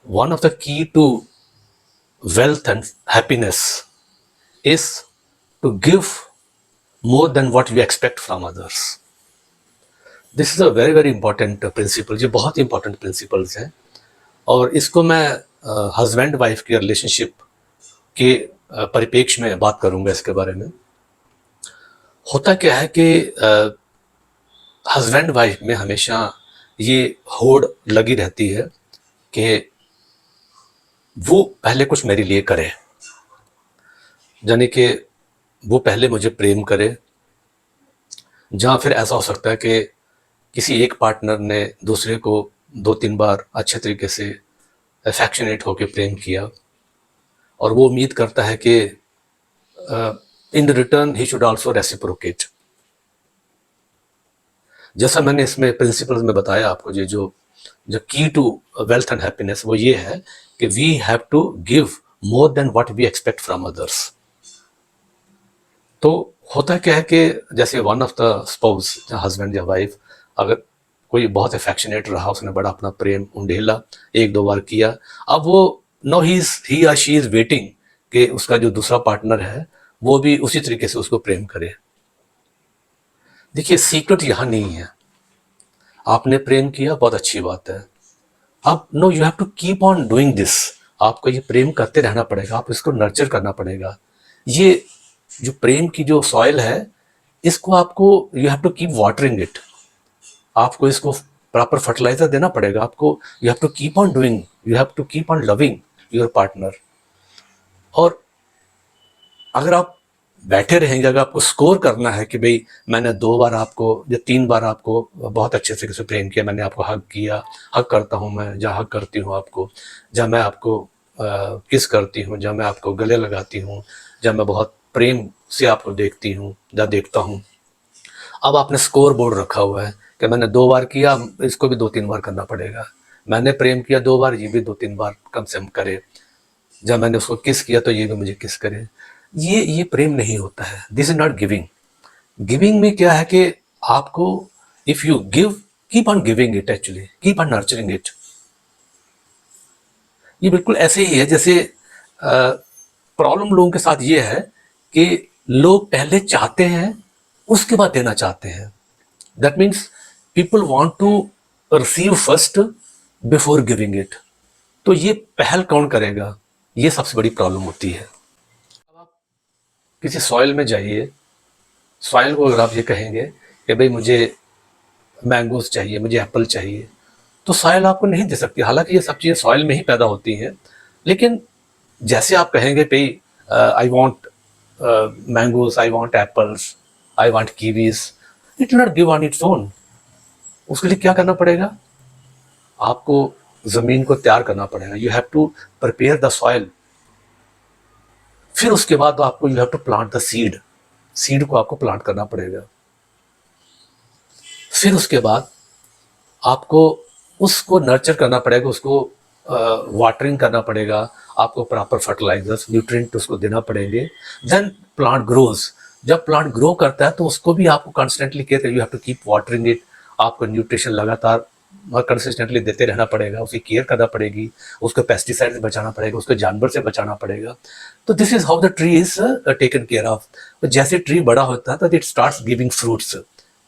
one of the key to wealth and happiness is to give more than what we expect from others. This is a very very important principle, ये बहुत important principles हैं और इसको मैं husband wife के relationship के परिप्रेक्ष्य में बात करूंगा इसके बारे में। होता क्या है कि हस्बैंड वाइफ में हमेशा ये होड़ लगी रहती है कि वो पहले कुछ मेरे लिए करे, यानी कि वो पहले मुझे प्रेम करे। जहाँ फिर ऐसा हो सकता है कि किसी एक पार्टनर ने दूसरे को 2-3 बार अच्छे तरीके से अफेक्शनेट होकर प्रेम किया और वो उम्मीद करता है कि in return he should also reciprocate. जैसा मैंने इसमें प्रिंसिपल्स में बताया आपको, ये जो की टू वेल्थ एंड हैप्पीनेस वो ये है कि we have to give more than what we expect from others. तो होता क्या है कि जैसे one of the spouse, husband या वाइफ, अगर कोई बहुत अफेक्शनेट रहा, उसने बड़ा अपना प्रेम उंडेला 1-2 बार किया, अब वो नो ही या शी इज वेटिंग कि उसका जो दूसरा पार्टनर है वो भी उसी तरीके से उसको प्रेम करे। देखिए, सीक्रेट यहाँ नहीं है। आपने प्रेम किया, बहुत अच्छी बात है। अब no, you have to keep on doing this. आपको ये प्रेम करते रहना पड़ेगा, आप इसको नर्चर करना पड़ेगा। ये जो प्रेम की जो सॉइल है, इसको आपको you have to keep watering it. आपको इसको प्रॉपर फर्टिलाइजर देना पड़ेगा। आपको you have to keep on doing, you have to keep on loving your partner. और अगर आप बैठे रहेंगे, अगर आपको स्कोर करना है कि भाई मैंने 2 बार आपको या 3 बार आपको बहुत अच्छे तरीके से प्रेम किया, मैंने आपको हग किया, हग करता हूँ मैं, जहाँ हग करती हूँ आपको, जहाँ मैं आपको किस करती हूँ, जहाँ मैं आपको गले लगाती हूँ, जहाँ मैं बहुत प्रेम से आपको देखती हूँ या देखता हूँ। अब आपने स्कोर बोर्ड रखा हुआ है कि मैंने 2 बार किया, इसको भी 2-3 बार करना पड़ेगा। मैंने प्रेम किया 2 बार, ये भी 2-3 बार कम से कम करे। जब मैंने उसको किस किया तो ये भी मुझे किस करे। ये प्रेम नहीं होता है। This is not giving. Giving में क्या है कि आपको, if you give, keep on giving it, actually keep on nurturing it. ये बिल्कुल ऐसे ही है जैसे प्रॉब्लम लोगों के साथ ये है कि लोग पहले चाहते हैं, उसके बाद देना चाहते हैं। That means people want to receive first before giving it. तो ये पहल कौन करेगा, ये सबसे बड़ी प्रॉब्लम होती है। अब आप किसी सॉइल में जाइए, सॉइल को अगर आप ये कहेंगे कि भाई मुझे मैंगोज चाहिए, मुझे एप्पल चाहिए, तो सॉइल आपको नहीं दे सकती। हालांकि ये सब चीज़ें सॉइल में ही पैदा होती हैं, लेकिन जैसे आप कहेंगे भाई I want mangoes, I want apples, I want Kiwis, it will not give on its own. उसके लिए क्या करना पड़ेगा, आपको जमीन को तैयार करना पड़ेगा। You have to prepare the soil. फिर उसके बाद आपको you have to plant the seed. Seed को आपको प्लांट करना पड़ेगा। फिर उसके बाद आपको उसको नर्चर करना पड़ेगा, उसको वाटरिंग करना पड़ेगा, आपको प्रॉपर फर्टिलाइजर्स, न्यूट्रिएंट उसको देना पड़ेंगे। Then plant grows. जब प्लांट ग्रो करता है तो उसको भी आपको constantly care, you have to keep watering it. आपको न्यूट्रिशन लगातार और कंसिस्टेंटली देते रहना पड़ेगा, उसकी केयर करना पड़ेगी, उसको पेस्टिसाइड से बचाना पड़ेगा, उसको जानवर से बचाना पड़ेगा। तो this is how the tree is taken care of. तो जैसे ट्री बड़ा होता है तो इट स्टार्ट्स गिविंग फ्रूट्स,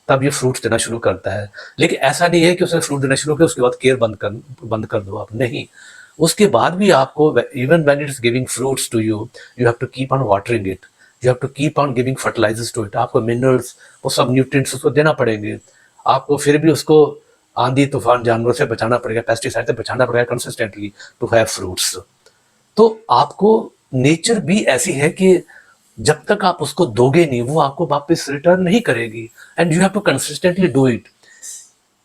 तब ये फ्रूट्स देना शुरू करता है। लेकिन ऐसा नहीं है कि उसने फ्रूट देना शुरू किया उसके बाद केयर बंद कर दो आप, नहीं। उसके बाद भी आपको, even when it is giving fruits to you, you have to keep on watering it, you have to keep on giving fertilisers to it. आपको मिनरल्स, वो सब न्यूट्रिएंट्स उसको देना पड़ेंगे। आपको फिर भी उसको आंधी तूफान जानवरों से बचाना पड़ेगा, पेस्टिसाइड से बचाना पड़ेगा कंसिस्टेंटली टू हैव फ्रूट्स। तो आपको नेचर भी ऐसी है कि जब तक आप उसको दोगे नहीं, वो आपको वापस रिटर्न नहीं करेगी। And you have to consistently do it.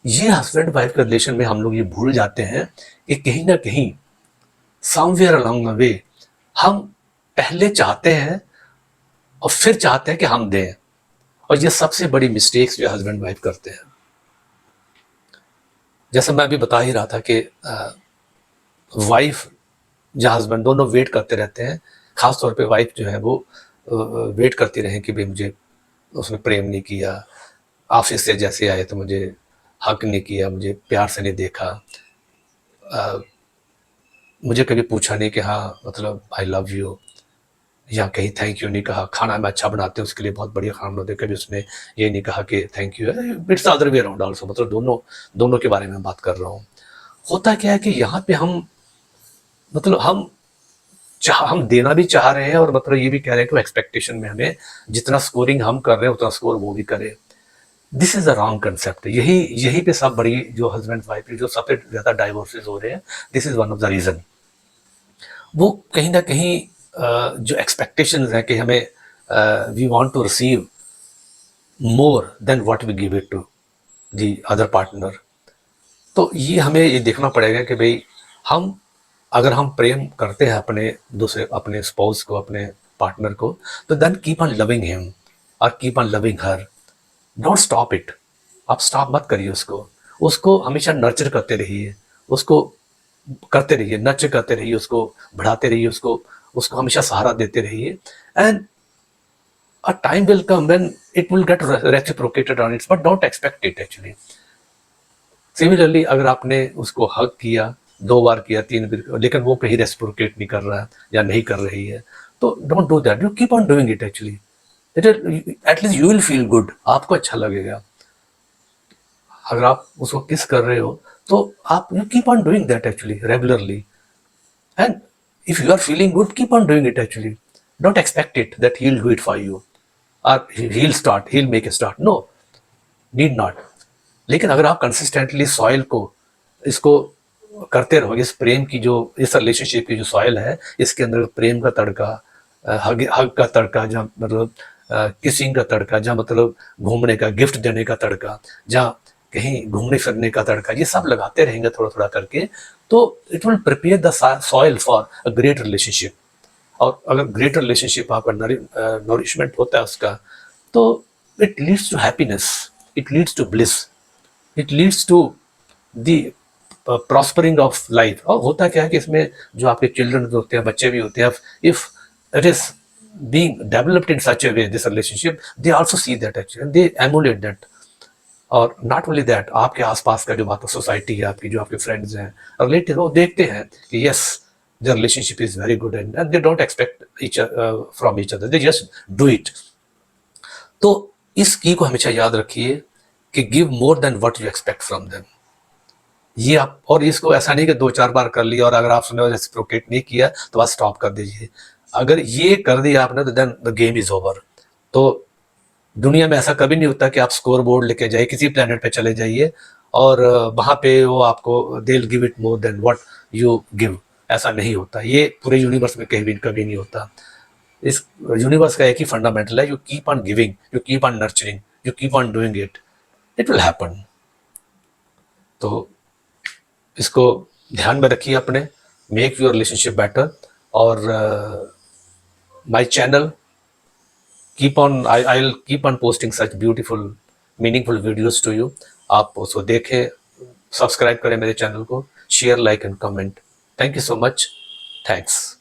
ये हस्बैंड वाइफ के रिलेशन में हम लोग ये भूल जाते हैं कि कहीं ना कहीं समवेयर अलोंग द वे हम पहले चाहते हैं और फिर चाहते हैं कि हम दें। और ये सबसे बड़ी मिस्टेक्स जो हस्बैंड वाइफ करते हैं। जैसा मैं अभी बता ही रहा था कि वाइफ या हस्बैंड दोनों वेट करते रहते हैं। खासतौर पे वाइफ जो है वो वेट करती रहे कि भाई मुझे उसने प्रेम नहीं किया, ऑफिस से जैसे आए तो मुझे हक नहीं किया, मुझे प्यार से नहीं देखा, मुझे कभी पूछा नहीं कि हाँ मतलब आई लव यू, या कहीं थैंक यू नहीं कहा। खाना मैं अच्छा बनाते हैं उसके लिए बहुत बढ़िया खाना बनाते, कभी उसने ये नहीं कहा कि थैंक यू है। It's other way around also, मतलब दोनों दोनों के बारे में बात कर रहा हूँ। होता क्या है कि यहाँ पे हम मतलब हम देना भी चाह रहे हैं और मतलब ये भी कह रहे हैं कि एक्सपेक्टेशन में हमें जितना स्कोरिंग हम कर रहे हैं उतना स्कोर वो भी करे। This is a wrong concept. यही यही पे सब बड़ी जो हस्बैंड वाइफ जो सबसे ज्यादा डाइवोर्सेज हो रहे हैं, this is one of the reason. वो कहीं ना कहीं जो एक्सपेक्टेशंस हैं कि हमें we want to receive more than what we give it to the other partner. तो ये हमें ये देखना पड़ेगा कि भाई हम अगर हम प्रेम करते हैं अपने दूसरे अपने स्पाउस को, अपने पार्टनर को, तो then keep on loving him और keep on loving her. Don't stop it. आप स्टॉप मत करिए उसको। उसको हमेशा नर्चर करते रहिए, उसको करते रहिए, नर्चर करते रहिए, उसको बढ़ाते रहिए, उसको उसको हमेशा सहारा देते रहिए। And a time will come when it will get reciprocated on it, but don't expect it actually. Similarly अगर आपने उसको हग किया, 2 बार किया, 3 बार, लेकिन वो कहीं रेसिप्रोकेट नहीं कर रहा है या नहीं कर रही है, तो don't do that. You keep on doing it actually. It at least you will feel good, आपको अच्छा लगेगा। अगर आप उसको किस कर रहे हो तो आप you keep on doing that actually regularly. And if you are feeling good, keep on doing it actually. Don't expect it that he'll do it for you or he'll make a start. No, need not. लेकिन अगर आप consistently soil को इसको करते रहोगे, इस प्रेम की जो इस रिलेशनशिप की जो सॉइल है, इसके अंदर प्रेम का तड़का, हग हग का तड़का, जहाँ मतलब किसिंग का तड़का, जहाँ मतलब घूमने का, गिफ्ट देने का तड़का, जहाँ कहीं घूमने फिरने का तड़का, ये सब लगाते रहेंगे थोड़ा थोड़ा करके, तो it will prepare the soil for a great relationship. और अगर ग्रेट रिलेशनशिप आपका नरिशमेंट होता है उसका, तो it leads to happiness, it leads to bliss, it leads to the prospering of life. और होता क्या है कि इसमें जो आपके चिल्ड्रन होते हैं, बच्चे भी होते हैं, if it is being developed in such a way, this relationship, they also see that actually and they emulate that. और नॉट ओनली दैट, आपके आसपास का जो बात सोसाइटी है आपकी, जो आपके फ्रेंड्स हैं, रिलेटिव, वो देखते हैं कि yes the relationship is very good and they don't expect each from each other, they just do it. तो इस की को हमेशा याद रखिए कि give more than what you expect from them. ये आप, और इसको ऐसा नहीं कि 2-4 बार कर लिया और अगर आपने रेसिप्रोकेट नहीं किया तो बस स्टॉप कर दीजिए। अगर ये कर दिया आपने तो then the game is over. तो दुनिया में ऐसा कभी नहीं होता कि आप स्कोर बोर्ड लेके जाइए, किसी प्लेनेट पे चले जाइए और वहां पे वो आपको they will give it more than what you give. ऐसा नहीं होता, ये पूरे यूनिवर्स में कहीं भी कभी नहीं होता। इस यूनिवर्स का एक ही फंडामेंटल है, you keep on giving, you keep on nurturing, you keep on doing it, it will happen. तो इसको ध्यान में रखिए अपने, मेक योर रिलेशनशिप बेटर। और my channel I'll keep on posting such beautiful meaningful videos to you। आप उसको देखें, सब्सक्राइब करें मेरे चैनल को, share, like and comment. Thank you so much, thanks.